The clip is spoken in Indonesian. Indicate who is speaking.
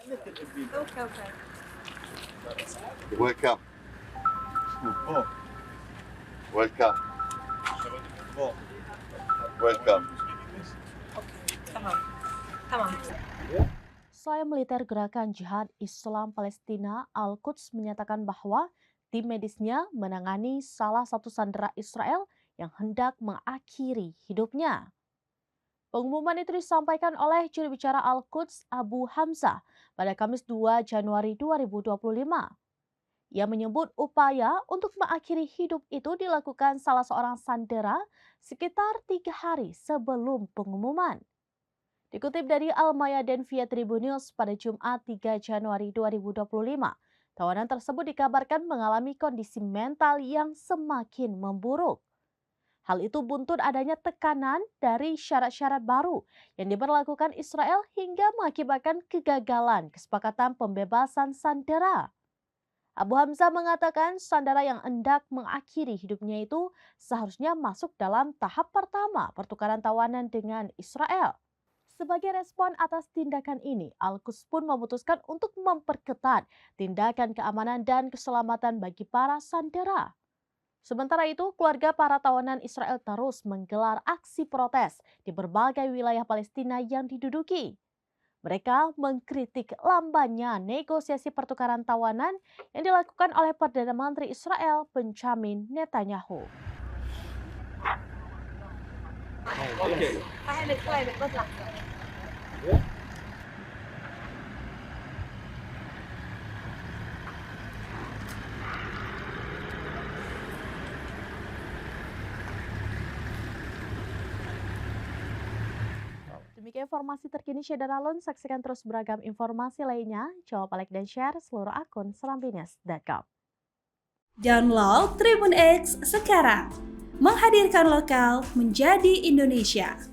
Speaker 1: Okay, okay.
Speaker 2: Welcome.
Speaker 3: Oh,
Speaker 2: Welcome.
Speaker 3: oh.
Speaker 2: Welcome.
Speaker 1: Tamam. Tamam.
Speaker 4: Saya militer Gerakan Jihad Islam Palestina Al-Quds menyatakan bahwa tim medisnya menangani salah satu sandera Israel yang hendak mengakhiri hidupnya. Pengumuman itu disampaikan oleh juru bicara Al-Quds Abu Hamzah pada Kamis 2 Januari 2025. Ia menyebut upaya untuk mengakhiri hidup itu dilakukan salah seorang sandera sekitar 3 hari sebelum pengumuman. Dikutip dari Al-Mayadin via Tribun News pada Jumat 3 Januari 2025, tawanan tersebut dikabarkan mengalami kondisi mental yang semakin memburuk. Hal itu buntut adanya tekanan dari syarat-syarat baru yang diberlakukan Israel hingga mengakibatkan kegagalan kesepakatan pembebasan sandera. Abu Hamzah mengatakan sandera yang hendak mengakhiri hidupnya itu seharusnya masuk dalam tahap pertama pertukaran tawanan dengan Israel. Sebagai respon atas tindakan ini, Al-Quds pun memutuskan untuk memperketat tindakan keamanan dan keselamatan bagi para sandera. Sementara itu, keluarga para tawanan Israel terus menggelar aksi protes di berbagai wilayah Palestina yang diduduki. Mereka mengkritik lambannya negosiasi pertukaran tawanan yang dilakukan oleh Perdana Menteri Israel Benjamin Netanyahu. Demikian informasi terkini Syedar Alun. Saksikan terus beragam informasi lainnya. Jangan lupa like dan share seluruh akun serambines.com.
Speaker 5: Download Tribun X sekarang. Menghadirkan lokal menjadi Indonesia.